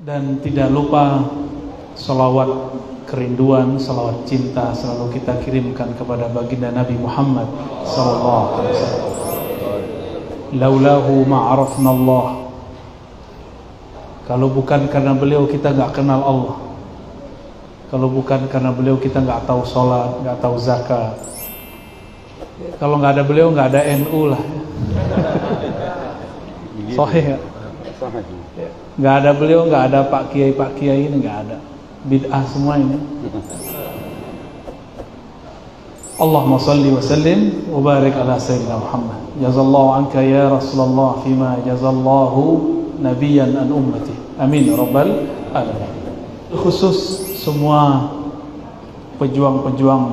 Dan tidak lupa salawat kerinduan, salawat cinta selalu kita kirimkan kepada baginda Nabi Muhammad sallallahu alaihi wasallam. Laulahu ma'arafna Allah. Kalau bukan karena beliau kita enggak kenal Allah. Kalau bukan karena beliau kita enggak tahu salat, enggak tahu zakat. Kalau enggak ada beliau enggak ada NU lah. Sahih ya? Nggak ada beliau, nggak ada Pak Kiai ini, nggak ada. Bid'ah semua ini. Allahumma salli wa sallim wa barik ala sayyidina Muhammad. Jazallahu anka ya Rasulullah fima jazallahu nabiyan an ummati. Amin ya rabbal alamin. Khusus semua pejuang-pejuang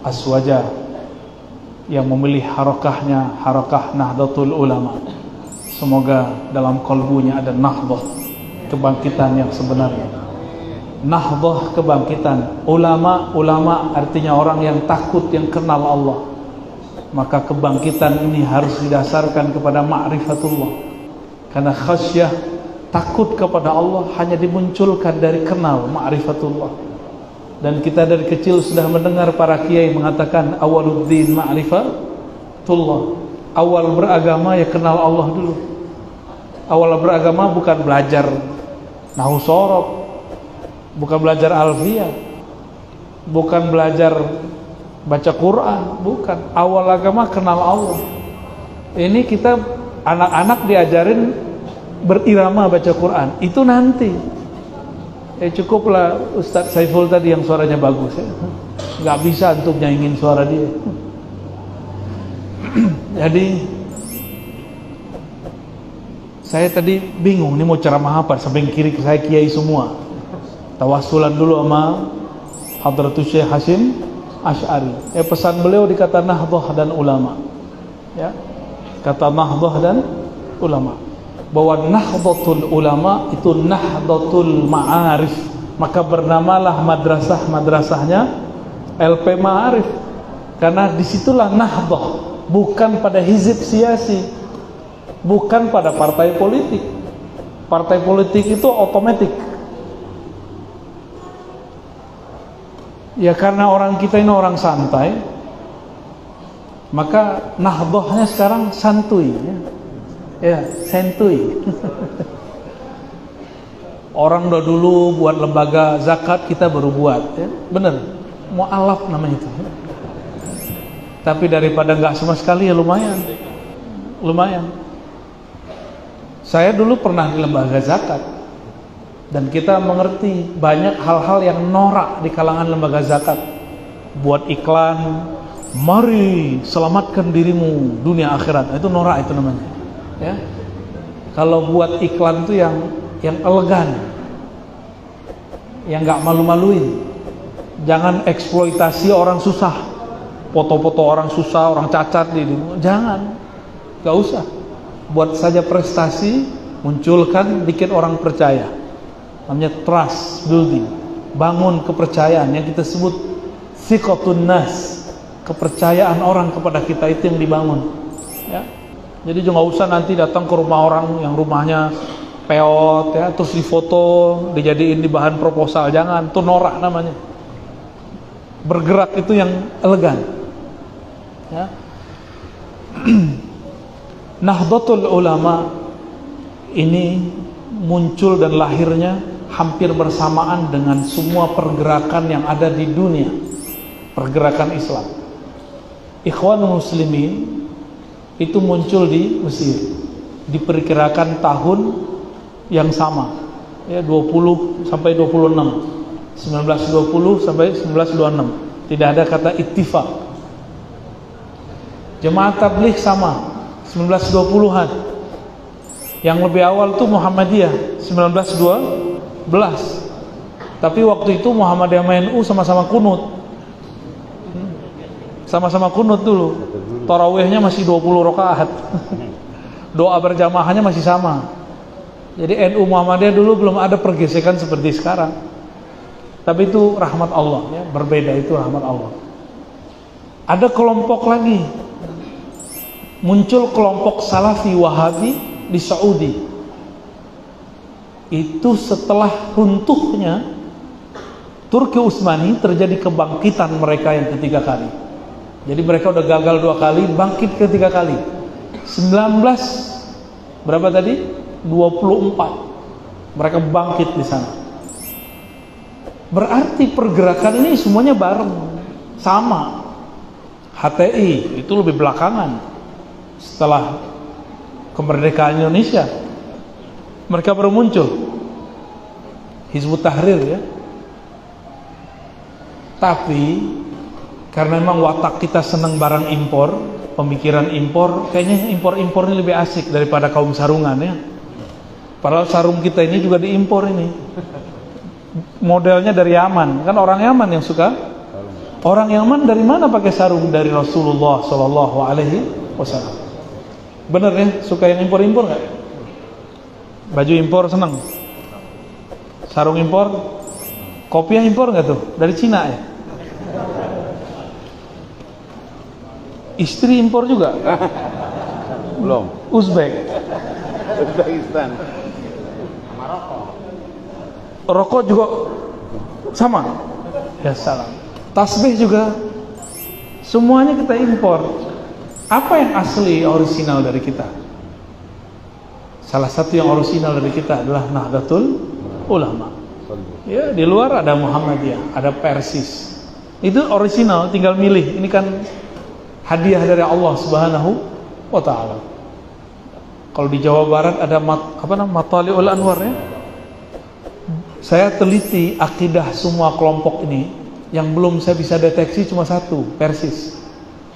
aswaja yang memilih harakahnya, harakah Nahdlatul Ulama. Semoga dalam kalbunya ada nahdah, kebangkitan yang sebenarnya. Nahdah, kebangkitan. Ulama artinya orang yang takut, yang kenal Allah. Maka kebangkitan ini harus didasarkan kepada ma'rifatullah. Karena khasyah, takut kepada Allah hanya dimunculkan dari kenal ma'rifatullah. Dan kita dari kecil sudah mendengar para kiai mengatakan awaluddin ma'rifatullah. Awal beragama ya kenal Allah dulu. Awal beragama bukan belajar nahwu shorof, bukan belajar alfiyah, bukan belajar baca Quran, bukan. Awal agama kenal Allah. Ini kita anak-anak diajarin berirama baca Quran. Itu nanti. Cukuplah Ustadz Saiful tadi yang suaranya bagus ya. Nggak bisa untuk nyanyiin suara dia. Jadi saya tadi bingung nih mau ceramah apa, samping kiri saya kiai semua. Tawasulan dulu sama Hadratus Syekh Hasyim Asy'ari. Pesan beliau dikata nahdah dan ulama. Ya. Kata nahdah dan ulama. Bahwa nahdlatul ulama itu nahdlatul ma'arif. Maka bernamalah madrasahnya LP Ma'arif. Karena disitulah nahdah. Bukan pada hizib siasi, bukan pada partai politik. Partai politik itu otomatis. Ya karena orang kita ini orang santai, maka nahdahnya sekarang santuy. Ya, santuy. Orang udah dulu buat lembaga zakat, kita baru buat. Ya. Bener, mu'alaf namanya itu. Tapi daripada nggak sama sekali ya lumayan. Saya dulu pernah di lembaga zakat dan kita mengerti banyak hal-hal yang norak di kalangan lembaga zakat. Buat iklan, mari selamatkan dirimu dunia akhirat. Itu norak itu namanya. Ya. Kalau buat iklan itu yang elegan, yang nggak malu-maluin. Jangan eksploitasi orang susah. Foto-foto orang susah, orang cacat jangan, gak usah. Buat saja prestasi, munculkan, bikin orang percaya. Namanya trust building, bangun kepercayaan yang kita sebut thiqatun nas, kepercayaan orang kepada kita itu yang dibangun. Ya. Jadi jangan usah nanti datang ke rumah orang yang rumahnya peot, ya, terus difoto, dijadiin di bahan proposal, jangan, itu norak namanya. Bergerak itu yang elegan. Ya. Nahdlatul Ulama ini muncul dan lahirnya hampir bersamaan dengan semua pergerakan yang ada di dunia, pergerakan Islam. Ikhwanul Muslimin itu muncul di Mesir, diperkirakan tahun yang sama, ya 20 sampai 26, 1920 sampai 1926. Tidak ada kata ittifaq. Jemaah tabligh sama 1920-an. Yang lebih awal tuh Muhammadiyah 1912. Tapi waktu itu Muhammadiyah sama NU sama-sama kunut. Sama-sama kunut dulu. Tarawihnya masih 20 rakaat. Doa berjamaahnya masih sama. Jadi NU Muhammadiyah dulu belum ada pergesekan seperti sekarang. Tapi itu rahmat Allah ya, berbeda, itu rahmat Allah. Ada kelompok lagi, muncul kelompok Salafi Wahabi di Saudi. itu setelah runtuhnya Turki Utsmani terjadi kebangkitan mereka yang ketiga kali. Jadi mereka udah gagal 2 kali, bangkit ketiga kali. 19 berapa tadi? 24. Mereka bangkit di sana. Berarti pergerakan ini semuanya bareng, sama. HTI itu lebih belakangan setelah kemerdekaan Indonesia. Mereka baru muncul. Hizbut Tahrir ya. Tapi karena memang watak kita senang barang impor, pemikiran impor, kayaknya impor-impor ini lebih asik daripada kaum sarungan ya. Padahal sarung kita ini juga diimpor ini. Modelnya dari Yaman, kan orang Yaman yang suka. Orang Yaman dari mana pakai sarung? Dari Rasulullah Shallallahu Alaihi Wasallam. Bener ya, suka yang impor-impor nggak? Baju impor seneng. Sarung impor, kopiah impor nggak tuh? Dari Cina ya. Istri impor juga? Belum. Uzbek. Uzbekistan. Rokok juga sama. Ya salam. Tasbih juga. Semuanya kita impor. Apa yang asli orisinal dari kita? Salah satu yang orisinal dari kita adalah Nahdlatul Ulama. Ya, di luar ada Muhammadiyah, ada Persis. Itu orisinal, tinggal milih. Ini kan hadiah dari Allah Subhanahu wa taala. Kalau di Jawa Barat ada Matali'ul Anwar ya. Saya teliti akidah semua kelompok ini, yang belum saya bisa deteksi cuma satu, Persis.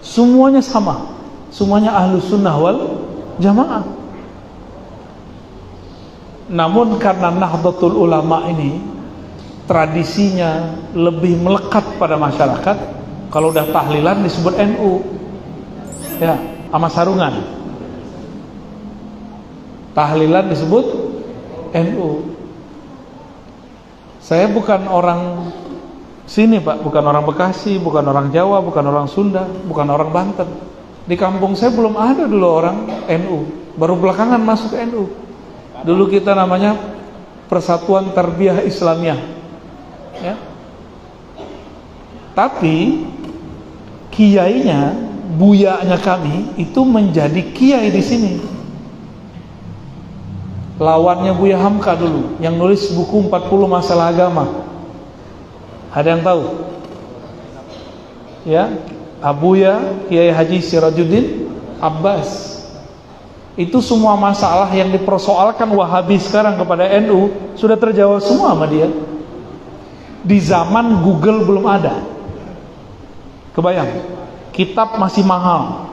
Semuanya sama. Semuanya Ahlus Sunnah wal Jamaah. Namun karena Nahdlatul Ulama ini tradisinya lebih melekat pada masyarakat, kalau udah tahlilan disebut NU. Ya, sama sarungan. Tahlilan disebut NU. Saya bukan orang sini Pak, bukan orang Bekasi, bukan orang Jawa, bukan orang Sunda, bukan orang Banten. Di kampung saya belum ada dulu orang NU, baru belakangan masuk NU. Dulu kita namanya Persatuan Tarbiyah Islamiyah ya. Tapi kiainya, buyanya kami itu menjadi kiai di sini. Lawannya Buya Hamka dulu, yang nulis buku 40 masalah agama. Ada yang tahu? Ya, Abuya Kiai Haji Sirajuddin Abbas. Itu semua masalah yang dipersoalkan Wahabi sekarang kepada NU sudah terjawab semua sama dia. Di zaman Google belum ada. Kebayang, kitab masih mahal.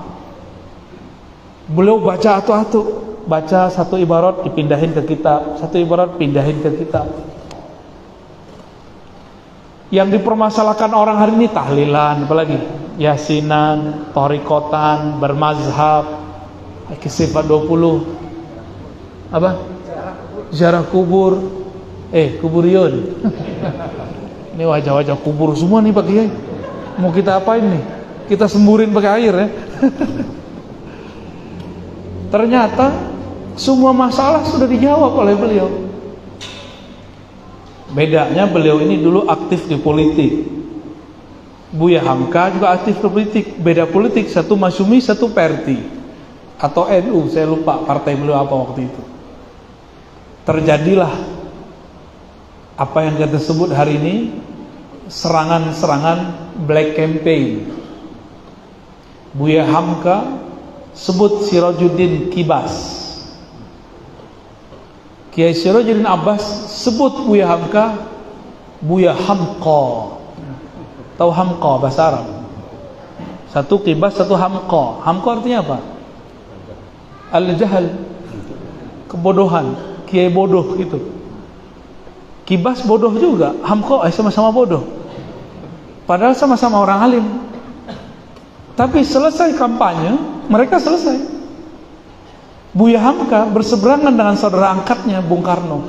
Beliau baca atu-atu, baca satu ibarat dipindahin ke kitab, satu ibarat pindahin ke kitab. Yang dipermasalahkan orang hari ini tahlilan, apalagi yasinan, torikotan, bermazhab, sifat 20, apa? Ziarah kubur, kuburiyun. Ini wajah-wajah kubur semua nih Pak Kiai. Mau kita apain nih? Kita semburin pakai air ya. Ternyata semua masalah sudah dijawab oleh beliau. Bedanya beliau ini dulu aktif di politik. Buya Hamka juga aktif di politik. Beda politik, satu Masyumi, satu Perti atau NU, saya lupa partai beliau apa waktu itu. Terjadilah apa yang kita sebut hari ini serangan-serangan black campaign. Buya Hamka sebut Sirajuddin Kibas. Kiai Sirajuddin Abbas sebut Buya Hamka Buya Hamqa. Tahu Hamqa bahasa Arab? Satu Kibas, satu Hamqa. Hamqa artinya apa? Al-jahal, kebodohan, kiai bodoh gitu. Kibas bodoh juga, Hamqa sama-sama bodoh. Padahal sama-sama orang alim. Tapi selesai kampanye, mereka selesai. Buya Hamka berseberangan dengan saudara angkatnya Bung Karno.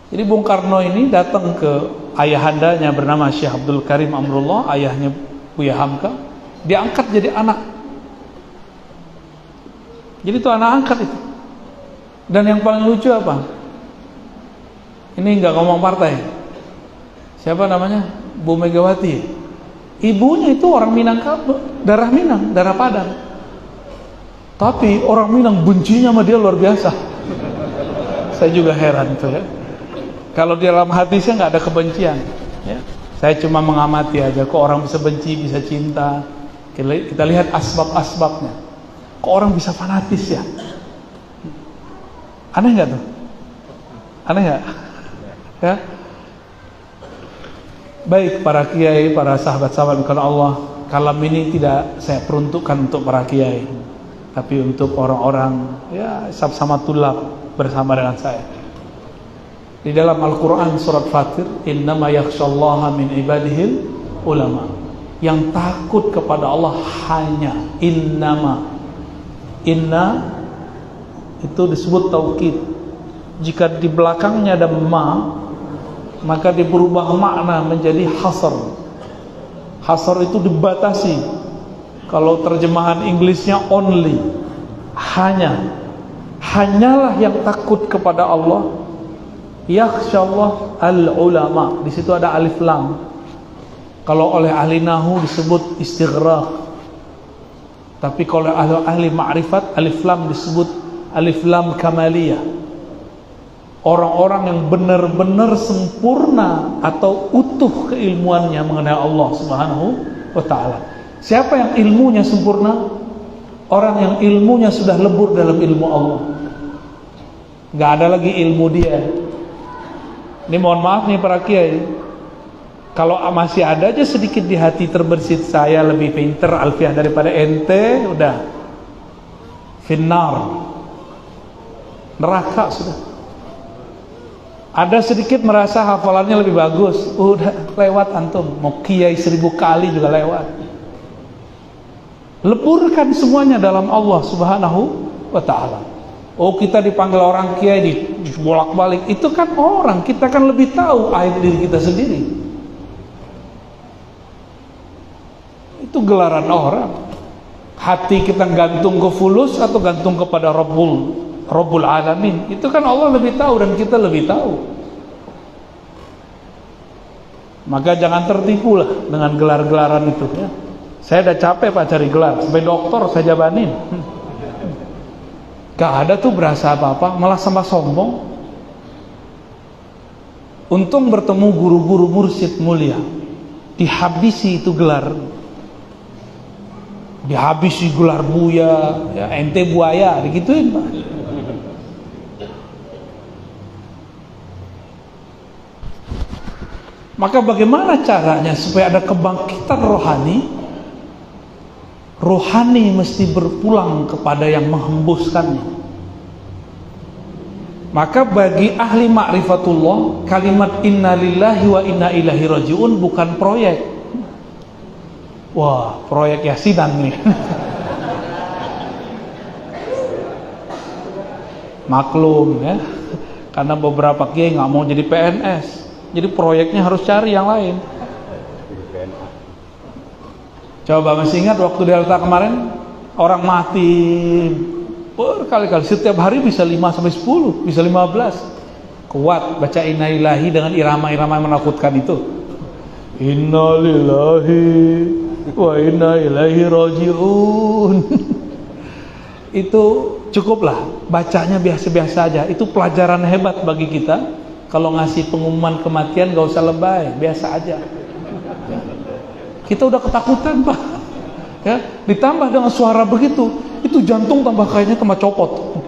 Jadi Bung Karno ini datang ke ayahandanya bernama Syekh Abdul Karim Amrullah, ayahnya Buya Hamka, diangkat jadi anak. Jadi itu anak angkat itu. Dan yang paling lucu apa? Ini nggak ngomong partai. Siapa namanya? Bu Megawati. Ibunya itu orang Minangkabau, darah Minang, darah Padang. Tapi orang Minang bencinya sama dia luar biasa. Saya juga heran tuh ya. Kalau di dalam hati saya nggak ada kebencian. Ya. Saya cuma mengamati aja. Kok orang bisa benci, bisa cinta. Kita lihat asbab-asbabnya. Kok orang bisa fanatis ya? Aneh nggak tuh? Aneh nggak? Ya. Baik para kiai, para sahabat-sahabat karena Allah, kalam ini tidak saya peruntukkan untuk para kiai, tapi untuk orang-orang ya sama-sama tulab bersama dengan saya. Di dalam Al-Quran surat Fatir, innama yakhshallaha min ibadihil ulama. Yang takut kepada Allah hanya innama. Inna itu disebut taukid. Jika di belakangnya ada ma, maka berubah makna menjadi hasar. Hasar itu dibatasi. Kalau terjemahan Inggrisnya only, hanya. Hanyalah yang takut kepada Allah. Yakhshallah al-ulama. Di situ ada alif lam. Kalau oleh ahli nahu disebut istighraq. Tapi kalau ahli ma'rifat, alif lam disebut alif lam kamaliyah. Orang-orang yang benar-benar sempurna atau utuh keilmuannya mengenai Allah Subhanahu wa ta'ala. Siapa yang ilmunya sempurna? Orang yang ilmunya sudah lebur dalam ilmu Allah. Gak ada lagi ilmu dia. Ini mohon maaf nih para kiai, kalau masih ada aja sedikit di hati terbersit saya lebih pinter alfiah daripada ente, udah finnar, neraka sudah. Ada sedikit merasa hafalannya lebih bagus, udah lewat antum. Mau kiai 1000 kali juga lewat. Leburkan semuanya dalam Allah Subhanahu wa ta'ala. Oh, kita dipanggil orang kiai bolak-balik, itu kan orang, kita kan lebih tahu aib diri kita sendiri. Itu gelaran orang. Hati kita gantung ke fulus atau gantung kepada Rabbul Alamin, itu kan Allah lebih tahu dan kita lebih tahu. Maka jangan tertipu lah dengan gelar-gelaran itu ya. Saya udah capek Pak cari gelar, sampai doktor saya jabanin. Gak ada tuh berasa apa-apa, malah sama sombong. Untung bertemu guru-guru mursyid mulia, dihabisi itu gelar. Dihabisi gelar buya, ya, ente buaya, digituin Pak. Maka bagaimana caranya supaya ada kebangkitan rohani? Rohani mesti berpulang kepada yang menghembuskannya. Maka bagi ahli ma'rifatullah, kalimat inna lillahi wa inna ilaihi raji'un bukan proyek. Wah, proyek yasinan nih. Maklum ya, karena beberapa kiai nggak mau jadi PNS, jadi proyeknya harus cari yang lain. Coba masih ingat waktu Delta kemarin, orang mati berkali-kali, setiap hari bisa 5-10, bisa 15. Kuat baca inna lillahi dengan irama-irama yang menakutkan itu. Inna lillahi wa inna ilaihi raji'un. Itu cukuplah, bacanya biasa-biasa aja. Itu pelajaran hebat bagi kita. Kalau ngasih pengumuman kematian gak usah lebay, biasa aja. Kita udah ketakutan Pak ya, ditambah dengan suara begitu, itu jantung tambah kayaknya tambah copot.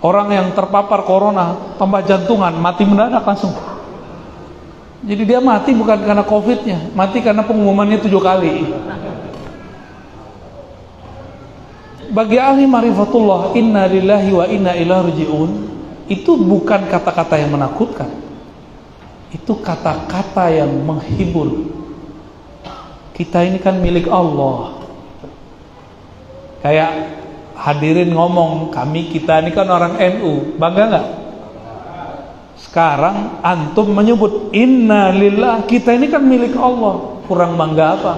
Orang yang terpapar corona tambah jantungan, mati mendadak langsung. Jadi dia mati bukan karena covidnya, mati karena pengumumannya 7 kali. Bagi ahli marifatullah, inna lillahi wa inna ilaihi raji'un, itu bukan kata-kata yang menakutkan, itu kata-kata yang menghibur. Kita ini kan milik Allah. Kayak hadirin ngomong, kita ini kan orang NU, bangga nggak? Sekarang antum menyebut inna lillah, kita ini kan milik Allah, kurang bangga apa?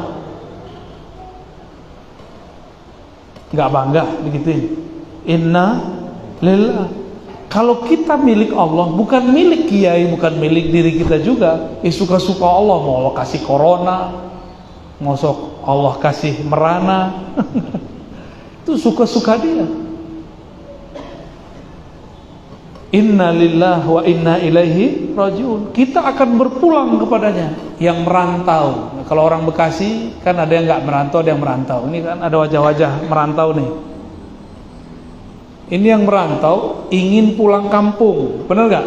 Nggak bangga begituin. Inna lillah, Kalau kita milik Allah, bukan milik kiai, bukan milik diri kita juga. Suka-suka Allah, mau Allah kasih corona, mau Allah kasih merana, itu suka-suka dia. Inna lillahi wa inna ilaihi rajiun. Kita akan berpulang kepadanya. Yang merantau. Nah, kalau orang Bekasi kan ada yang nggak merantau, ada yang merantau. Ini kan ada wajah-wajah merantau nih. Ini yang merantau ingin pulang kampung, bener nggak?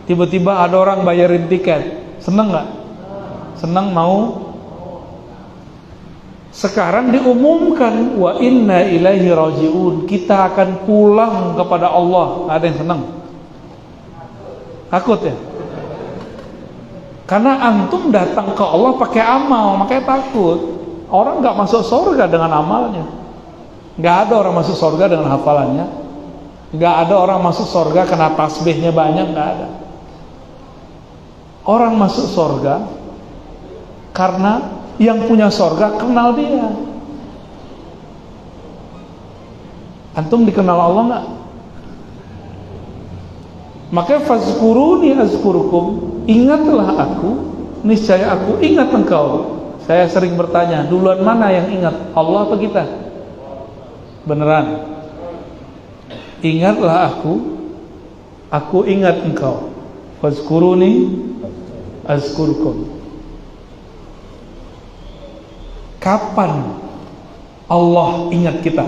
Tiba-tiba ada orang bayarin tiket, seneng nggak? Seneng mau? Sekarang diumumkan wa inna ilaihi rajiun, kita akan pulang kepada Allah. Ada yang seneng? Takut ya? Karena antum datang ke Allah pakai amal, makanya takut. Orang nggak masuk surga dengan amalnya. Nggak ada orang masuk surga dengan hafalannya. Nggak ada orang masuk surga karena tasbihnya banyak, nggak ada. Orang masuk surga karena yang punya surga kenal dia. Antum dikenal Allah nggak? Maka fazkuruni azkurukum, ingatlah aku, niscaya aku ingat engkau. Saya sering bertanya, duluan mana yang ingat, Allah apa kita? Beneran. Ingatlah aku ingat engkau. Fazkuruni azkurukum. Kapan Allah ingat kita?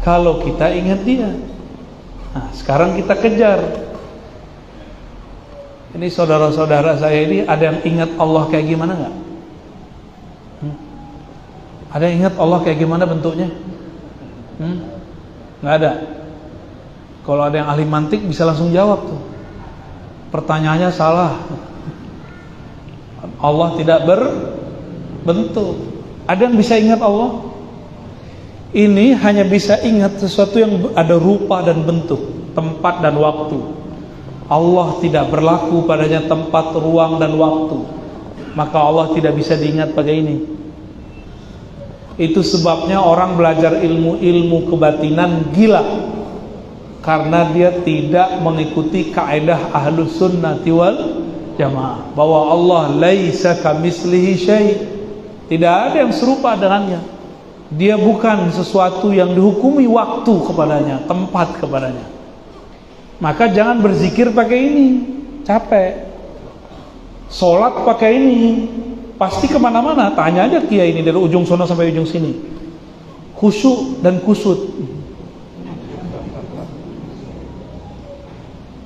Kalau kita ingat dia. Nah, sekarang kita kejar. Ini saudara-saudara saya ini ada yang ingat Allah kayak gimana nggak? Ada yang ingat Allah kayak gimana bentuknya? Nggak ada. Kalau ada yang ahli mantik bisa langsung jawab tuh. Pertanyaannya salah. Allah tidak berbentuk. Ada yang bisa ingat Allah? Ini hanya bisa ingat sesuatu yang ada rupa dan bentuk, tempat dan waktu. Allah tidak berlaku padanya tempat, ruang dan waktu. Maka Allah tidak bisa diingat pakai ini. Itu sebabnya orang belajar ilmu kebatinan gila, karena dia tidak mengikuti kaidah ahlus sunnati wal jamaah, bahwa Allah laisa kamislihi syai', tidak ada yang serupa dengannya. Dia bukan sesuatu yang dihukumi waktu kepadanya, tempat kepadanya. Maka jangan berzikir pakai ini, capek. Sholat pakai ini, pasti kemana-mana. Tanya aja kiai ini dari ujung sono sampai ujung sini. Khusyuk dan kusut.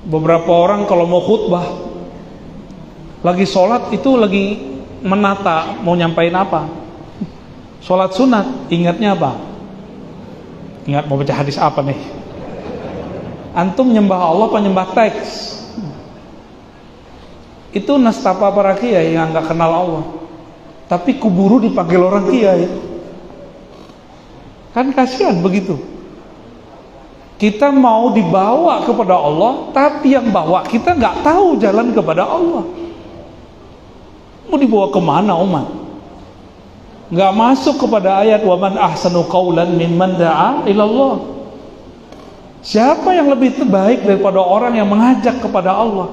Beberapa orang kalau mau khutbah, lagi sholat itu lagi menata mau nyampain apa. Sholat sunat, ingatnya apa? Ingat mau baca hadis apa nih? Antum nyembah Allah apa nyembah teks? Itu nastapa para kiai yang nggak kenal Allah, tapi kuburu dipanggil orang kiai. Kan kasihan begitu. Kita mau dibawa kepada Allah, tapi yang bawa kita nggak tahu jalan kepada Allah. Mau dibawa kemana umat? Nggak masuk kepada ayat waman ahsanu qaulan mimman da'a ilallah. Siapa yang lebih baik daripada orang yang mengajak kepada Allah?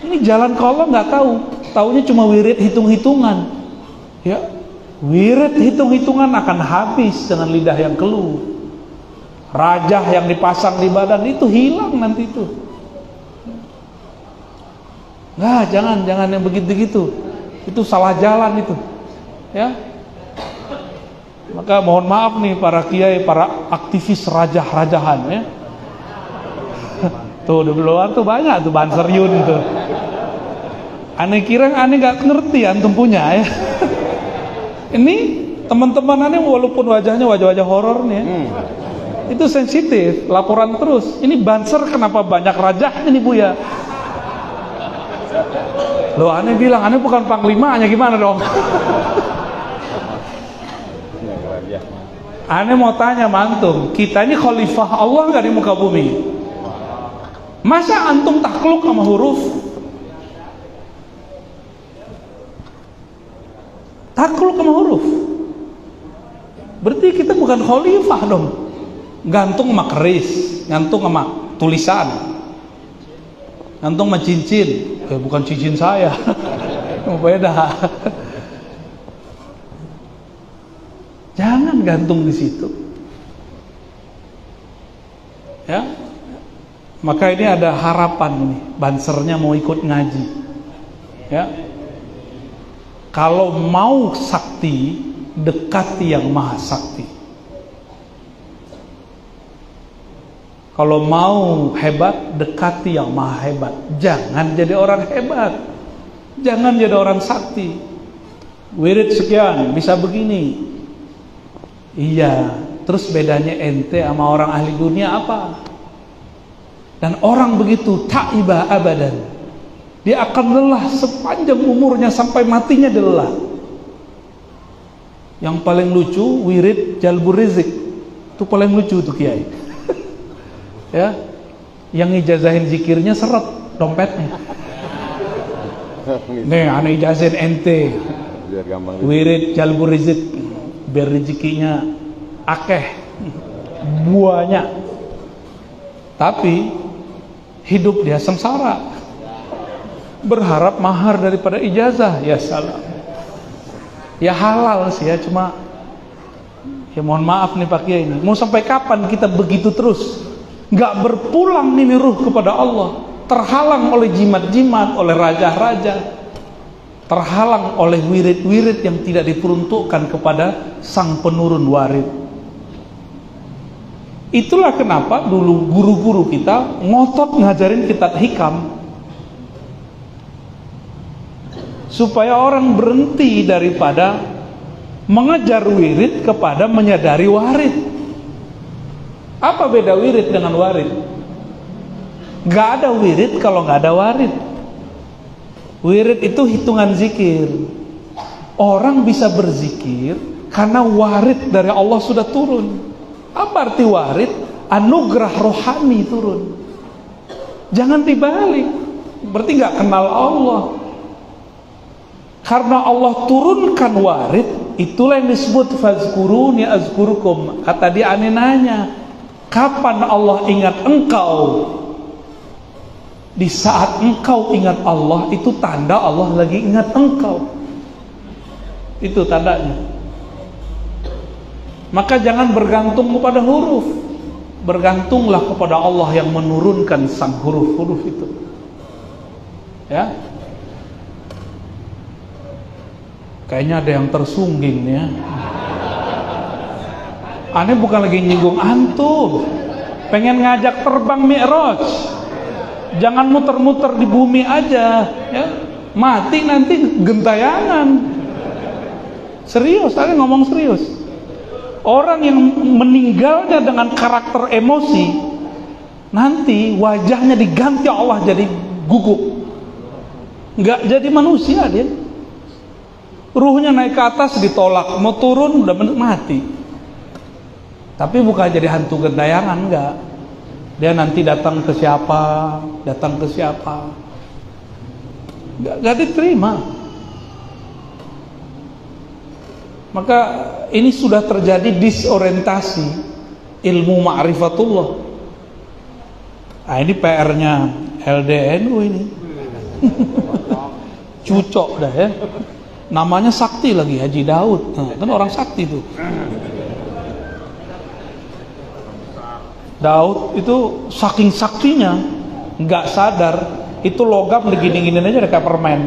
Ini jalan ke Allah nggak tahu, taunya cuma wirid hitung-hitungan. Ya, wirid hitung-hitungan akan habis dengan lidah yang keluh. Rajah yang dipasang di badan itu hilang nanti itu. Nah, jangan yang begitu-gitu. Itu salah jalan itu. Ya. Maka mohon maaf nih para kiai, para aktivis rajah-rajahan ya. Tuh di luar tuh banyak tuh Banser Yun tuh. Aneh kira aneh nggak ngerti antum punya ya. Ini teman-teman aneh walaupun wajahnya wajah-wajah horor nih ya. Itu sensitif, laporan terus. Ini Banser kenapa banyak rajahnya nih Buya? Loh aneh bilang aneh bukan panglimanya, gimana dong? Aneh mau tanya mantum, kita ini khalifah Allah nggak di muka bumi? Masa antum takluk sama huruf? Takluk sama huruf? Berarti kita bukan khalifah dong. gantung sama keris, gantung sama tulisan, gantung sama cincin. Bukan cincin saya. Beda. Jangan gantung di situ. Ya. Maka ini ada harapan nih, bansernya mau ikut ngaji. Ya. Kalau mau sakti, dekati yang maha sakti. Kalau mau hebat, dekati yang maha hebat. Jangan jadi orang hebat. Jangan jadi orang sakti. Wirid sekian, bisa begini. Iya, terus bedanya ente sama orang ahli dunia apa? Dan orang begitu ta'ibah abadan. Dia akan lelah sepanjang umurnya sampai matinya dia lelah. Yang paling lucu wirid jalbur rizq. Itu paling lucu tuh kiai. Ya. Yang ijazahin zikirnya seret dompetnya. Nih, ana ijazahin ente. Biar gampang. Wirid jalbur rizq. Biar rezekinya akeh. Buahnya. Tapi hidup dia sengsara. Berharap mahar daripada ijazah. Ya salah. Ya halal sih ya, cuma ya mohon maaf nih Pak Kiai ini. Mau sampai kapan kita begitu terus? Gak berpulang nih ruh kepada Allah. Terhalang oleh jimat-jimat, oleh raja-raja. Terhalang oleh wirid-wirid yang tidak diperuntukkan kepada sang penurun warid. Itulah kenapa dulu guru-guru kita ngotot ngajarin kitab hikam. Supaya orang berhenti daripada mengejar wirid kepada menyadari warid. Apa beda wirid dengan warid? Gak ada wirid kalau gak ada warid. Wirid itu hitungan zikir. Orang bisa berzikir karena warid dari Allah sudah turun. Apa arti warid? Anugerah rohani turun. Jangan dibalik. Berarti gak kenal Allah. Karena Allah turunkan warid, itulah yang disebut fazkuruni azkurukum. Kata dia, aneh nanya, kapan Allah ingat engkau? Di saat engkau ingat Allah, itu tanda Allah lagi ingat engkau. Itu tandanya. Maka jangan bergantung kepada huruf. Bergantunglah kepada Allah yang menurunkan sang huruf-huruf itu. Ya. Kayaknya ada yang tersungging ya. Aneh bukan lagi nyinggung antum. Pengen ngajak terbang Mi'raj. Jangan muter-muter di bumi aja ya. Mati nanti gentayangan. Serius, aneh ngomong serius. Orang yang meninggalnya dengan karakter emosi, nanti wajahnya diganti Allah jadi gugup. Nggak jadi manusia dia. Ruhnya naik ke atas ditolak, mau turun udah mati. Tapi bukan jadi hantu gentayangan, enggak. Dia nanti datang ke siapa, enggak diterima. Maka ini sudah terjadi disorientasi ilmu ma'rifatullah. Nah, ini PR-nya LDNU ini. Cucok dah ya. Namanya sakti lagi, Haji Daud. Nah, kan orang sakti tuh. Daud itu saking saktinya, nggak sadar itu logam digini-giniin aja kayak permen.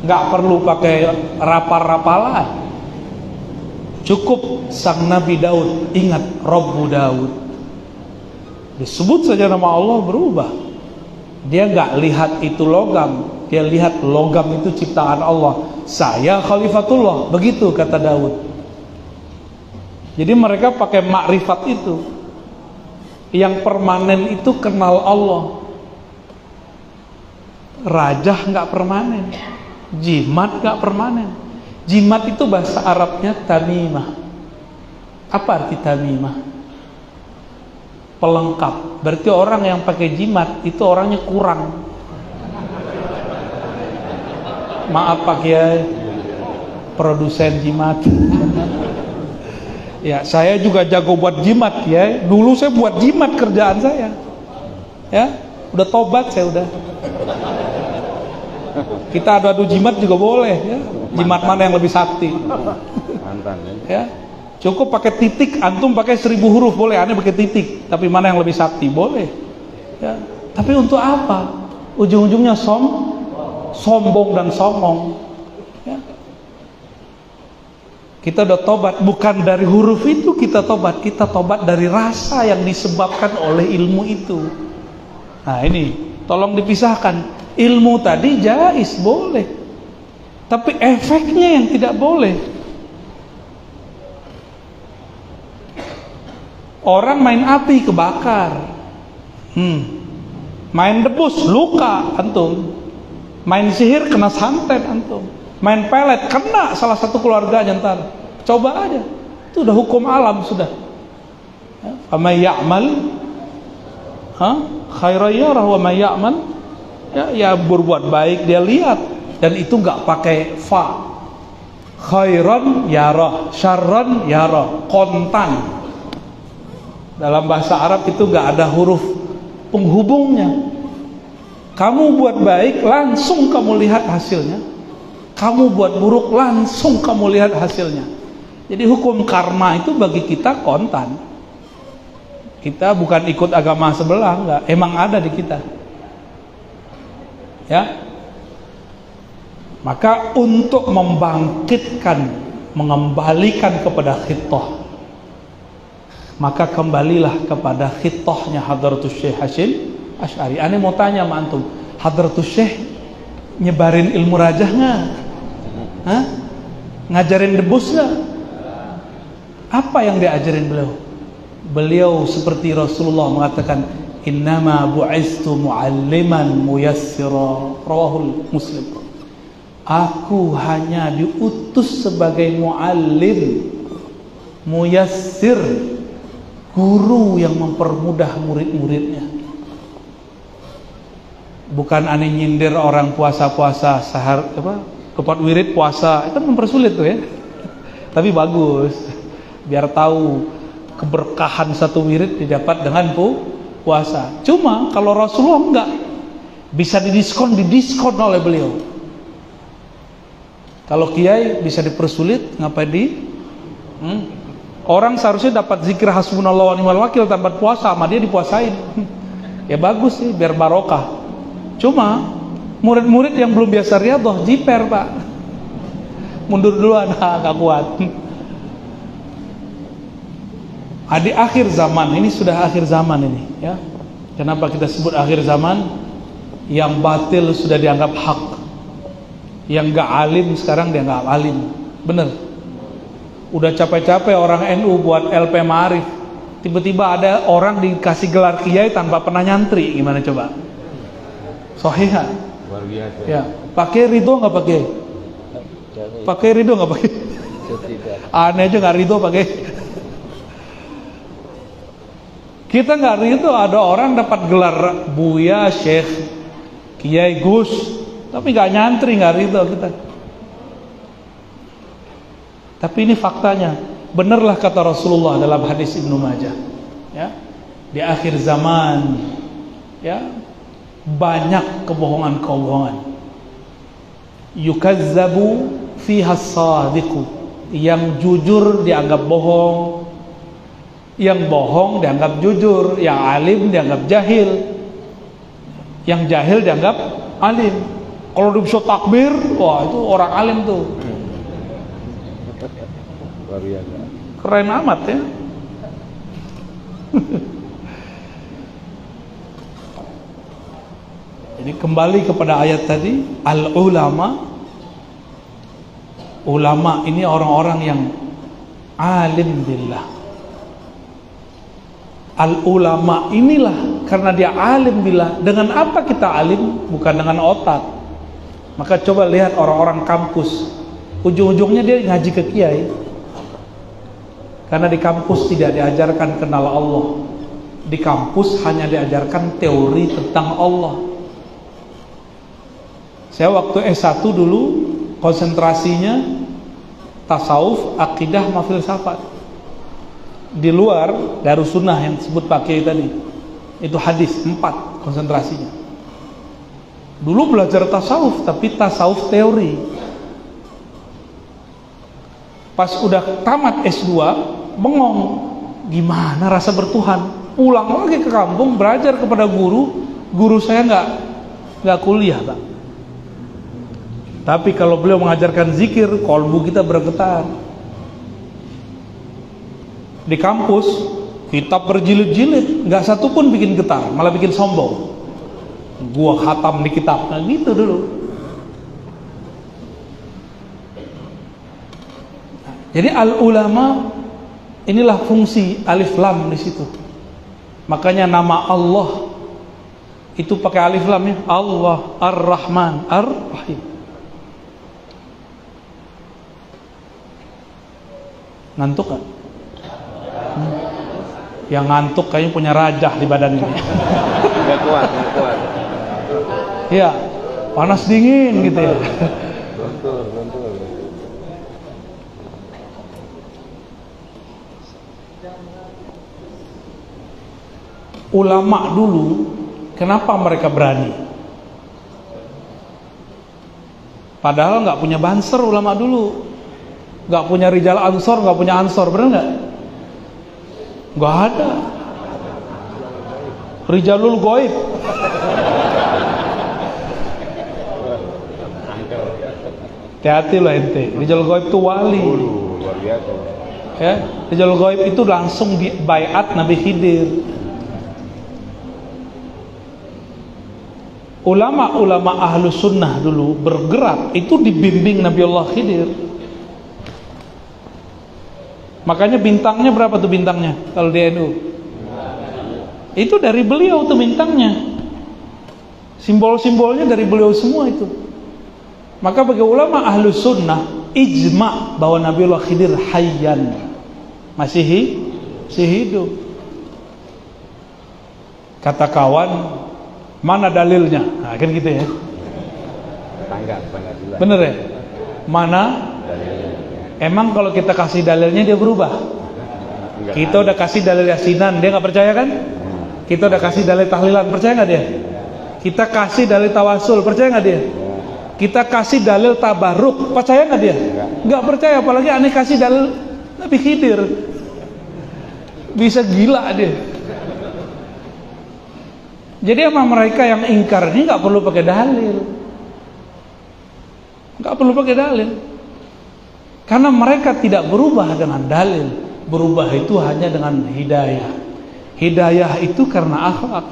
Nggak perlu pakai rapal-rapalan. Cukup sang Nabi Daud ingat Rabbu Daud. Disebut saja nama Allah berubah. Dia nggak lihat itu logam. Dia lihat logam itu ciptaan Allah. Saya khalifatullah, begitu kata Daud. Jadi mereka pakai makrifat itu. Yang permanen itu kenal Allah. Rajah nggak permanen, jimat nggak permanen. Jimat itu bahasa Arabnya tamimah. Apa arti tamimah? Pelengkap. Berarti orang yang pakai jimat itu orangnya kurang. Maaf Pak Kiai, produsen jimat. Ya, saya juga jago buat jimat ya. Dulu saya buat jimat kerjaan saya. Ya, udah tobat saya udah. Kita adu-adu jimat juga boleh ya. Jimat mana yang lebih sakti? Mantan Ya. Cukup pakai titik, antum pakai 1000 huruf boleh, aneh pakai titik. Tapi mana yang lebih sakti? Boleh. Ya. Tapi untuk apa? Ujung-ujungnya sombong dan songong. Ya. Kita udah tobat, bukan dari huruf itu kita tobat dari rasa yang disebabkan oleh ilmu itu. Nah ini, tolong dipisahkan. Ilmu tadi jais, boleh. Tapi efeknya yang tidak boleh. Orang main api kebakar. Main debus luka antum. Main sihir kena santet antum. Main pelet kena salah satu keluarganya ntar. Coba aja. Itu udah hukum alam sudah. Faman ya'mal khairan yarah wa may ya'mal ya berbuat baik dia lihat, dan itu enggak pakai fa. Khairan yarah, syarran yarah, kontan. Dalam bahasa Arab itu enggak ada huruf penghubungnya. Kamu buat baik langsung kamu lihat hasilnya. Kamu buat buruk langsung kamu lihat hasilnya. Jadi hukum karma itu bagi kita kontan. Kita bukan ikut agama sebelah, enggak. Emang ada di kita. Ya. Maka untuk membangkitkan, mengembalikan kepada khittah, maka kembalilah kepada khittahnya Hadratus Syekh Hasyim Asy'ari. Aneh mau tanya sama antum, Hadratus Syekh nyebarin ilmu rajah nggak? Ngajarin debus nggak? Apa yang diajarin beliau? Beliau seperti Rasulullah mengatakan, innama bu'istu mu'alliman muyassira, rawahul Muslim. Aku hanya diutus sebagai muallim, muyassir, guru yang mempermudah murid-muridnya. Bukan aneh nyindir orang puasa-puasa sahar kepat wirid puasa, itu mempersulit tuh ya. Tapi bagus, biar tahu keberkahan satu wirid didapat dengan puasa. Cuma kalau Rasulullah enggak, bisa didiskon oleh beliau. Kalau kiai bisa dipersulit, ngapain orang seharusnya dapat zikir hasbunallah wa ni'mal wakil tanpa puasa, sama dia dipuasain. Ya bagus sih, biar barokah. Cuma murid-murid yang belum biasa riyadhah jiper pak, mundur duluan, gak kuat. Di akhir zaman ini, sudah akhir zaman ini ya. Kenapa kita sebut akhir zaman? Yang batil sudah dianggap hak, yang gak alim sekarang dianggap alim. Bener. Udah capek-capek orang NU buat LP Ma'arif, tiba-tiba ada orang dikasih gelar kiai tanpa pernah nyantri. Gimana coba? Sahihah. luar biasa. Ya, pakai ridho nggak pakai? Pakai ridho nggak pakai? Aneh aja nggak ridho pakai. Kita nggak ridho ada orang dapat gelar Buya, Syekh, Kiai, Gus, tapi nggak nyantri, nggak ridho kita. Tapi ini faktanya, benarlah kata Rasulullah dalam hadis Ibnu Majah, ya, di akhir zaman, ya, banyak kebohongan-kebohongan. Yukazzabu fiha as-sadiqu, yang jujur dianggap bohong, yang bohong dianggap jujur, yang alim dianggap jahil, yang jahil dianggap alim. Kalau dia bisa takbir, wah itu orang alim tuh. Luar biasa. Keren amat ya. Jadi kembali kepada ayat tadi, al-ulama, ulama ini orang-orang yang alim billah. Al-ulama inilah karena dia alim billah. Dengan apa kita alim? Bukan dengan otak. Maka coba lihat orang-orang kampus, ujung-ujungnya dia ngaji ke kiai. Karena di kampus tidak diajarkan kenal Allah. Di kampus hanya diajarkan teori tentang Allah. Saya waktu S1 dulu konsentrasinya tasawuf, akidah, filsafat. Di luar Darus Sunnah yang disebut pakai tadi, itu hadis 4 konsentrasinya. Dulu belajar tasawuf, tapi tasawuf teori. Pas udah tamat S2, bengong, gimana rasa bertuhan. Pulang lagi ke kampung, belajar kepada guru saya nggak kuliah, Pak. Tapi kalau beliau mengajarkan zikir, kolbu kita bergetar. Di kampus, kitab berjilid-jilid, nggak satu pun bikin getar, malah bikin sombong. Gua khatam di kitab, nah gitu dulu. Jadi al-ulama, inilah fungsi alif lam di situ. Makanya nama Allah itu pakai alif lam ya. Allah Ar-Rahman Ar-Rahim. Ngantuk gak? Yang ngantuk kayaknya punya rajah di badan ini. Nggak kuat. Iya, panas dingin gitu ya. Betul. Ulama dulu, kenapa mereka berani? Padahal nggak punya banser ulama dulu, nggak punya rijal ansor, nggak punya ansor, bener nggak? Nggak ada. Rijalul goib. Hati-hati loh ente. Rijal goib itu wali. Luar biasa. Ya, Rijal goib itu langsung di baiat Nabi Khidir. Ulama-ulama ahlu sunnah dulu bergerak itu dibimbing Nabi Allah Khidir. Makanya bintangnya berapa tuh bintangnya kalau di NU? Itu dari beliau tuh bintangnya. Simbol-simbolnya dari beliau semua itu. Maka bagi ulama ahlu sunnah ijma bahwa Nabi Allah Khidir hayyan, masih hidup. Kata kawan, mana dalilnya? Nah, kan gitu ya. Tangga Bener ya? Mana? Emang kalau kita kasih dalilnya dia berubah? Kita udah kasih dalil yasinan, dia nggak percaya kan? Kita udah kasih dalil tahlilan, percaya nggak dia? Kita kasih dalil tawasul, percaya nggak dia? Kita kasih dalil tabaruk, percaya nggak dia? Nggak percaya, apalagi aneh kasih dalil Nabi Khidir. Bisa gila dia. Jadi emang mereka yang ingkar ini nggak perlu pakai dalil, nggak perlu pakai dalil, karena mereka tidak berubah dengan dalil. Berubah itu hanya dengan hidayah. Hidayah itu karena akhlak.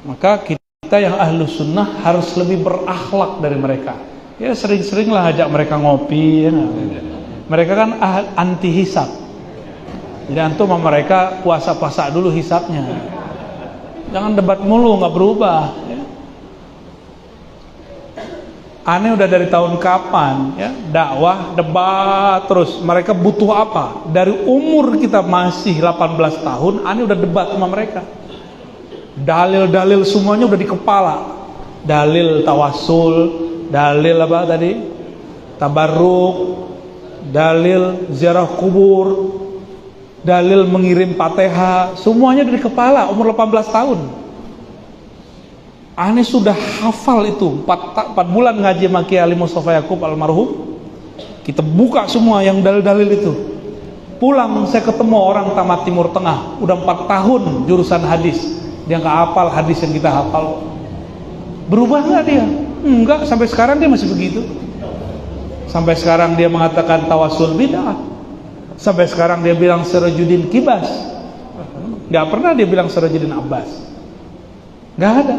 Maka kita yang ahlu sunnah harus lebih berakhlak dari mereka. Ya sering-seringlah ajak mereka ngopi ya. Mereka kan anti hisab. Jadi antum sama mereka puasa-puasa dulu hisabnya. Jangan debat mulu, nggak berubah ya. Aneh udah dari tahun kapan ya, dakwah, debat terus. Mereka butuh apa? Dari umur kita masih 18 tahun, aneh udah debat sama mereka. Dalil-dalil semuanya udah di kepala. Dalil tawasul, dalil apa tadi? Tabarruk, dalil ziarah kubur, dalil mengirim Fatihah, semuanya dari kepala umur 18 tahun. Aneh sudah hafal itu 4 bulan ngaji sama Kiai Ali Mustafa Yakub almarhum. Kita buka semua yang dalil-dalil itu. Pulang saya ketemu orang tamat Timur Tengah, udah 4 tahun jurusan hadis. Dia nggak hafal hadis yang kita hafal. Berubah nggak dia? Enggak, sampai sekarang dia masih begitu. Sampai sekarang dia mengatakan tawasul bid'ah. Sampai sekarang dia bilang Sirajuddin Kibas. Nggak pernah dia bilang Sirajuddin Abbas. Nggak ada.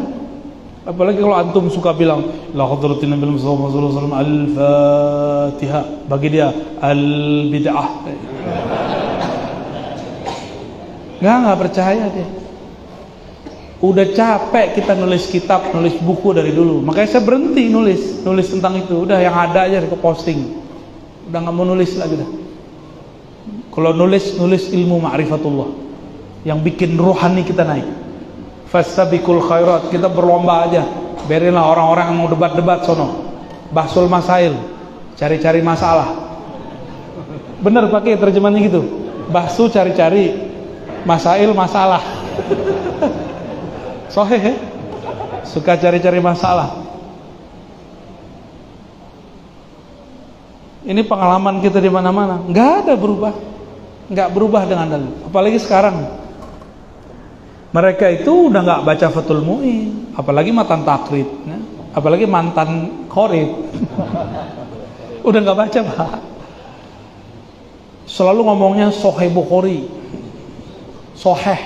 Apalagi kalau antum suka bilang la hadratin Nabi Muhammad sallallahu alaihi wasallam al-Fatihah, bagi dia al-bid'ah. Nggak percaya dia. Udah capek kita nulis kitab, nulis buku dari dulu. Makanya saya berhenti nulis tentang itu. Udah yang ada aja ke posting. Udah nggak mau nulis lagi dah. Kalau nulis ilmu ma'rifatullah yang bikin rohani kita naik. Fastabiqul khairat, kita berlomba aja. Biarinlah orang-orang yang mau debat-debat sono. Bahsul masail, cari-cari masalah. Bener pakai terjemahannya gitu. Bahsu cari-cari, masail masalah. Soheh ya? Suka cari-cari masalah. Ini pengalaman kita di mana-mana, nggak ada berubah, nggak berubah dengan dalil. Apalagi sekarang, mereka itu udah nggak baca Fathul Mu'in, apalagi mantan takrib, ya? Apalagi mantan qorib, udah nggak baca Pak. Selalu ngomongnya Sahih Bukhari, Sahih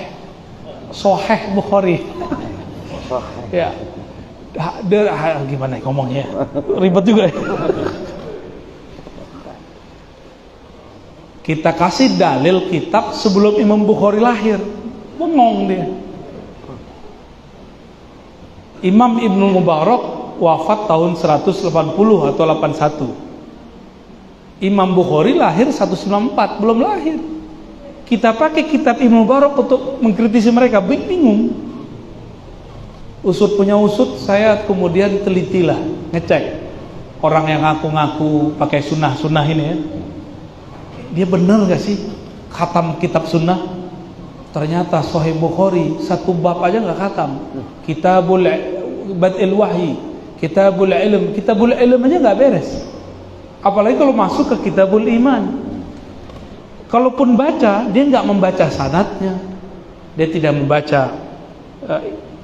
Bukhari, ya, gimana ngomongnya, ribet juga. Ya? Kita kasih dalil kitab sebelum Imam Bukhari lahir, bengong dia. Imam Ibnu Mubarak wafat tahun 180 atau 81. Imam Bukhari lahir 194, belum lahir. Kita pakai kitab Ibnu Mubarak untuk mengkritisi mereka, bingung. Usut punya usut, saya kemudian telitilah, ngecek orang yang ngaku-ngaku pakai sunnah-sunnah ini ya. Dia benar gak sih khatam kitab sunnah? Ternyata Sahih Bukhari satu bab aja gak khatam. Kitabul Bad'il Wahyi, Kitabul Ilm aja gak beres. Apalagi kalau masuk ke Kitabul Iman. Kalaupun baca, dia gak membaca sanadnya, dia tidak membaca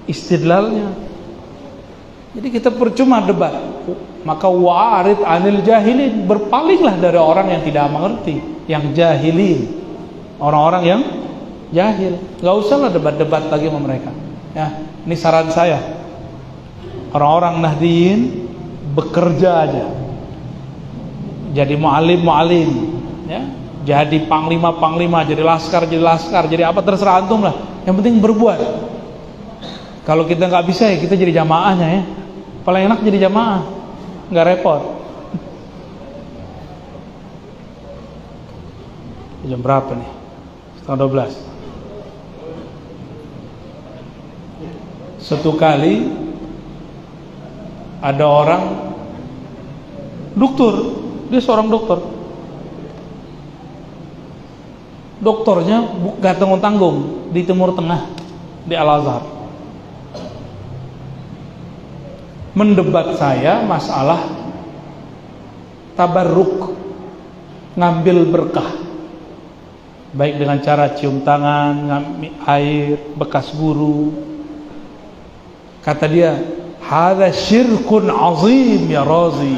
istidlalnya. Jadi kita percuma debat. Maka wa'arid anil jahilin, berpalinglah dari orang yang tidak mengerti, yang jahilin, orang-orang yang jahil. Gak usahlah debat-debat lagi sama mereka ya. Ini saran saya, orang-orang Nahdiyin bekerja aja, jadi mu'alim ya, jadi panglima, jadi laskar, jadi apa terserah antum lah, yang penting berbuat. Kalau kita nggak bisa ya kita jadi jamaahnya ya, paling enak jadi jamaah, nggak repot. Jam berapa nih? 11:30. Satu kali ada orang dokter, dia seorang dokter. Dokternya gak tanggung-tanggung di Timur Tengah, di Al-Azhar, mendebat saya masalah tabarruk, ngambil berkah, baik dengan cara cium tangan, ngambil air bekas guru. Kata dia, hadza syirkun azim ya Razi,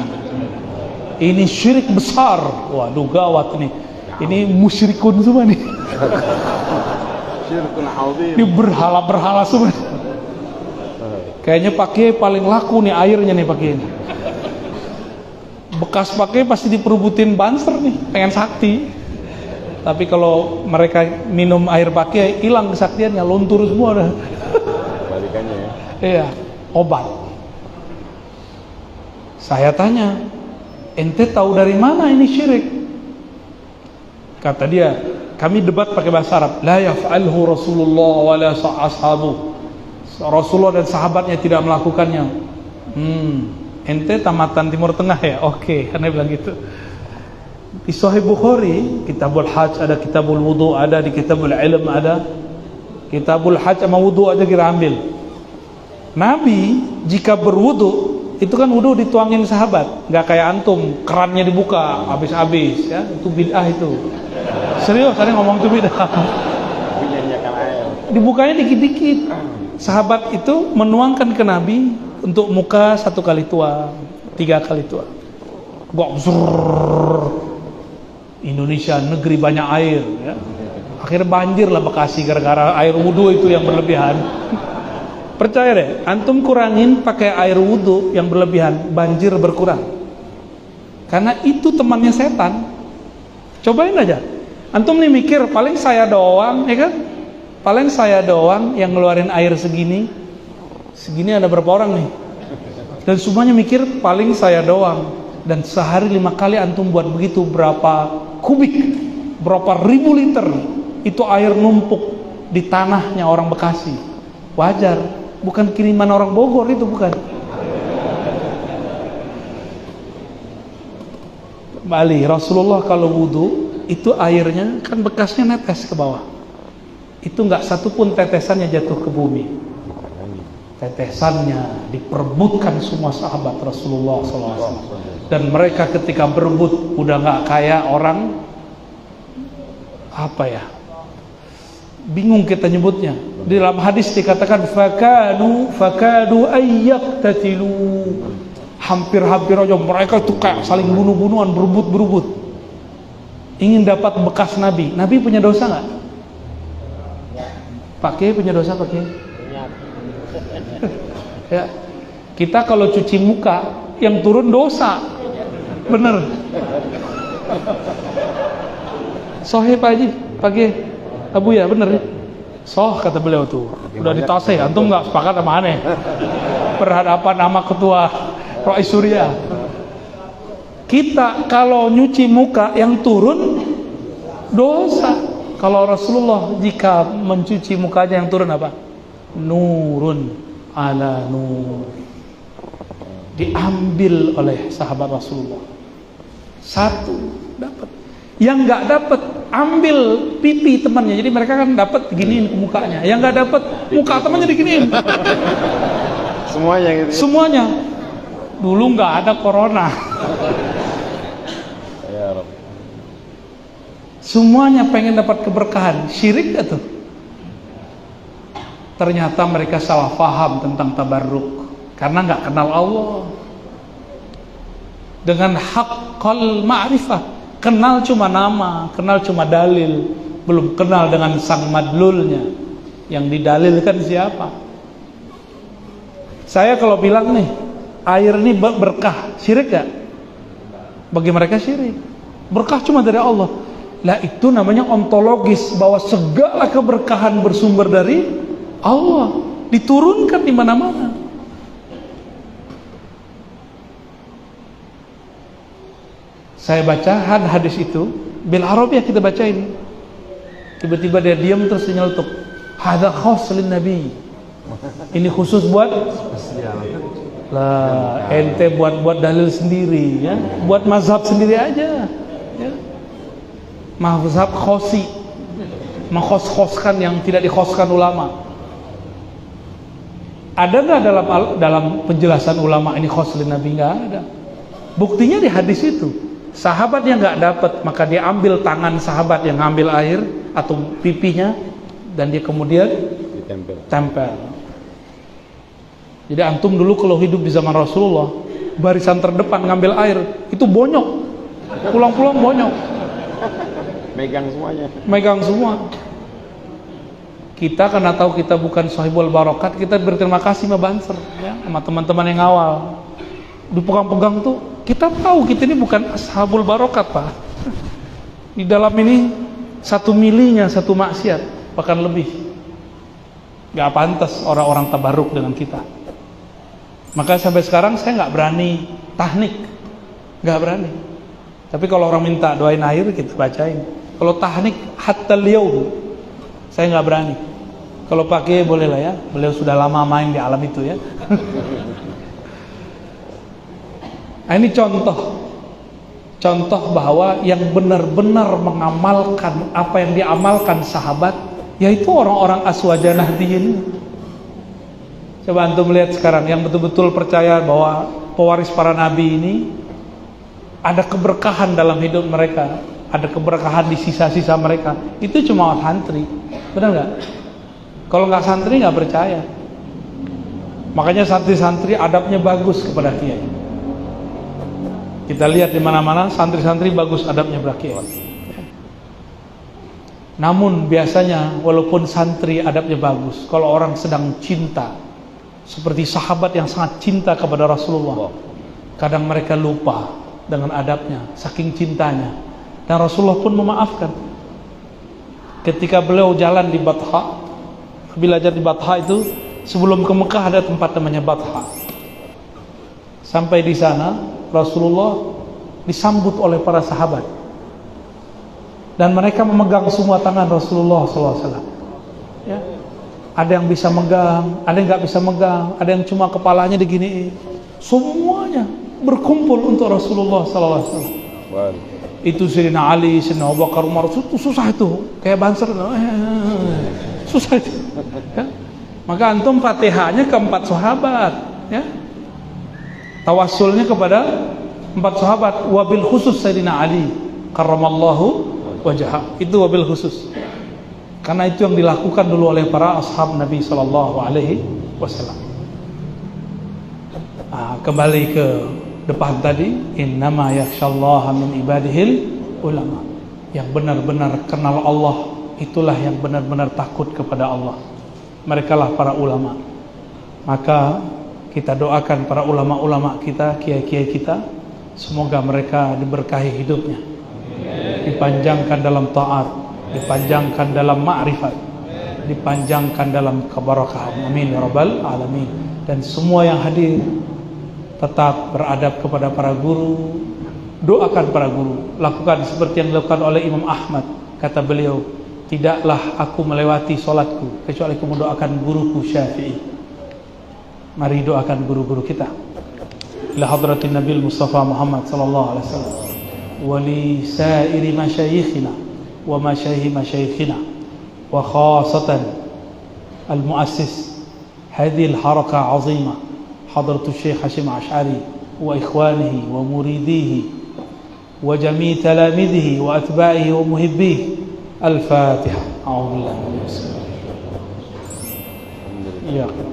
ini syirik besar. Waduh gawat nih, ini musyrikun semua nih. Syirkun azim, ini berhala semua. Kayaknya pakai paling laku nih airnya nih pakai ini. Bekas pakai pasti diperubutin banser nih, pengen sakti. Tapi kalau mereka minum air pakai hilang kesaktiannya, luntur semua dah. balikannya ya. Iya, obat. Saya tanya, ente tahu dari mana ini syirik? Kata dia, kami debat pakai bahasa Arab. La yaf'alhu Rasulullah wa la ashabu. Rasulullah dan sahabatnya tidak melakukannya. Ente tamatan Timur Tengah ya? Oke, karena bilang gitu. Di Sahih Bukhari, Kitabul Hajj ada, Kitabul Wudu ada, di Kitabul Ilm ada. Kitabul Hajj sama wudu aja kita ambil. Nabi jika berwudu, itu kan wudu dituangin sahabat, nggak kayak antum, kerannya dibuka habis-habis ya, itu bid'ah itu. Serius, saya ngomong itu bid'ah. Dibukanya dikit-dikit. Sahabat itu menuangkan ke Nabi untuk muka 1 kali tuang, 3 kali tuang. Indonesia negeri banyak air ya. Akhirnya banjir lah Bekasi gara-gara air wudhu itu yang berlebihan. Percaya deh, antum kurangin pakai air wudhu yang berlebihan, banjir berkurang. Karena itu temannya setan. Cobain aja. Antum nih mikir, paling saya doang, ya kan? Paling saya doang yang ngeluarin air segini. Segini ada berapa orang nih? Dan semuanya mikir paling saya doang. Dan sehari 5 kali antum buat begitu, berapa kubik, berapa ribu liter itu air numpuk di tanahnya orang Bekasi. Wajar, bukan kiriman orang Bogor itu, bukan. Bali, Rasulullah kalau wudu itu airnya kan bekasnya netes ke bawah. Itu nggak satu pun tetesannya jatuh ke bumi. Tetesannya diperebutkan semua sahabat Rasulullah SAW. Dan mereka ketika berebut udah nggak kayak orang apa ya? Bingung kita nyebutnya. Di dalam hadis dikatakan fakadu ayyaqtatilu. Hampir-hampir aja mereka tuh kayak saling bunuh-bunuhan, berebut. Ingin dapat bekas Nabi. Nabi punya dosa nggak? Pakai punya dosa pakai? Ya. Kita kalau cuci muka yang turun dosa. Bener. Sohe Pak Haji, pakai Abu ya, bener ya? Soh kata beliau tuh. Udah ditasih, antum nggak sepakat sama aneh. Berhadapan nama ketua Rais Surya. Kita kalau nyuci muka yang turun dosa. Kalau Rasulullah jika mencuci mukanya yang turun apa? Nurun ala nur. Diambil oleh sahabat Rasulullah. Satu dapat. Yang nggak dapat ambil pipi temannya. Jadi mereka kan dapat diginiin ke mukanya. Yang nggak dapat muka temannya diginiin. Semuanya gitu. Semuanya. Dulu nggak ada corona. Ya Rabb. Semuanya pengen dapat keberkahan. Syirik gak tuh? Ternyata mereka salah paham tentang tabarruk karena nggak kenal Allah. Dengan haqqal ma'rifah, kenal cuma nama, kenal cuma dalil, belum kenal dengan sang madlulnya. Yang didalilkan siapa? Saya kalau bilang nih, air ini berkah, syirik gak? Bagi mereka syirik. Berkah cuma dari Allah. Lah itu namanya ontologis, bahwa segala keberkahan bersumber dari Allah, diturunkan di mana-mana. Saya baca hadis itu bil Arabiah, kita bacain. Tiba-tiba dia diam terus nyeletuk. Hadza khas lin nabi. Ini khusus buat lah, ente buat dalil sendiri ya, buat mazhab sendiri aja ya. Mazhab khosi, menghos-hoskan yang tidak dikhoskan ulama. Ada nggak dalam penjelasan ulama ini khos lin nabi? Nggak ada. Buktinya di hadis itu, sahabat yang nggak dapat maka dia ambil tangan sahabat yang ngambil air atau pipinya dan dia kemudian tempel. Jadi antum dulu kalau hidup di zaman Rasulullah, barisan terdepan ngambil air itu bonyok, pulang-pulang bonyok, megang semuanya. megang semua. Kita karena tahu kita bukan sahibul barokat, kita berterima kasih sama Banser ya, sama teman-teman yang awal. Dipegang-pegang tuh, kita tahu kita ini bukan ashabul barokat Pak. Di dalam ini 1 milinya 1 maksiat, bahkan lebih. Gak pantas orang-orang tabarruk dengan kita. Maka sampai sekarang saya nggak berani tahnik, nggak berani. Tapi kalau orang minta doain air, kita bacain. Kalau tahnik hatta liyaum, saya nggak berani. Kalau pakai boleh lah ya, beliau sudah lama main di alam itu ya. Nah, ini contoh bahwa yang benar-benar mengamalkan apa yang diamalkan sahabat, yaitu orang-orang aswaja nahdiyin. Coba antum melihat sekarang yang betul-betul percaya bahwa pewaris para nabi ini ada keberkahan dalam hidup mereka, ada keberkahan di sisa-sisa mereka. Itu cuma santri, benar nggak? Kalau nggak santri nggak percaya. Makanya santri-santri adabnya bagus kepada kiai. Kita lihat di mana-mana santri-santri bagus adabnya kepada kiai. Namun biasanya walaupun santri adabnya bagus, kalau orang sedang cinta, seperti sahabat yang sangat cinta kepada Rasulullah, kadang mereka lupa dengan adabnya, saking cintanya. Dan Rasulullah pun memaafkan. Ketika beliau jalan di Batha, belajar di Batha itu, sebelum ke Mekah ada tempat namanya Batha. Sampai di sana, Rasulullah disambut oleh para sahabat. Dan mereka memegang semua tangan Rasulullah SAW. Ya. Ada yang bisa megang, ada yang nggak bisa megang, ada yang cuma kepalanya diginiin. Semuanya berkumpul untuk Rasulullah SAW. Wal. Itu Sayyidina Ali, Sayyidina Abu Bakar, Umar, itu susah itu. Kayak banser. Susah itu. Ya. Maka antum Fatihahnya ke 4 sahabat, ya. Tawassulnya kepada 4 sahabat, wabil khusus Sayyidina Ali karramallahu wajhah. Itu wabil khusus. Karena itu yang dilakukan dulu oleh para ashab Nabi sallallahu alaihi wasallam. Kembali ke depan tadi, innama yakhsyallaha min ibadihil ulama. Yang benar-benar kenal Allah, itulah yang benar-benar takut kepada Allah. Merekalah para ulama. Maka kita doakan para ulama-ulama kita, kiai-kiai kita, semoga mereka diberkahi hidupnya, dipanjangkan dalam taat, dipanjangkan dalam ma'rifat, dipanjangkan dalam keberkahan. Amin ya rabbal alamin. Dan semua yang hadir tetap beradab kepada para guru, doakan para guru, lakukan seperti yang dilakukan oleh Imam Ahmad. Kata beliau, tidaklah aku melewati solatku kecuali aku mendoakan guruku Syafi'i. Mari doakan guru-guru kita. Ila hadratin Nabi Mustafa Muhammad sallallahu alaihi wasallam wa li sa'iri masyayikhina wa masyayikh masyayikhina wa khasatan al-muassis hadhihi al-haraka 'azimah hadratu Syekh Hashim Ash'ari wa ikhwanihi wa muridihi wa jami' talamidhihi wa atba'ihi wa muhibbihi. Al-Fatiha. A'udzu billahi minash shaitanir rajim.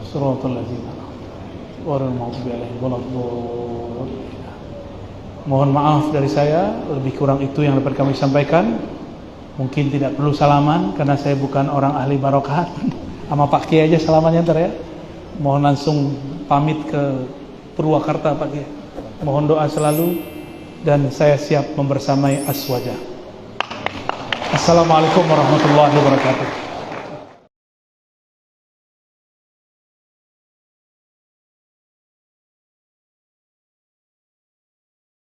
Shiratal ladzina ghairil maghdubi 'alaihim waladdallin. Mohon maaf dari saya, lebih kurang itu yang dapat kami sampaikan. Mungkin tidak perlu salaman karena saya bukan orang ahli barokah. Sama Pak Kiai aja salamannya ntar ya. Mohon langsung pamit ke Purwakarta Pak Kiai. Mohon doa selalu dan saya siap membersamai Aswaja. Assalamualaikum warahmatullahi wabarakatuh.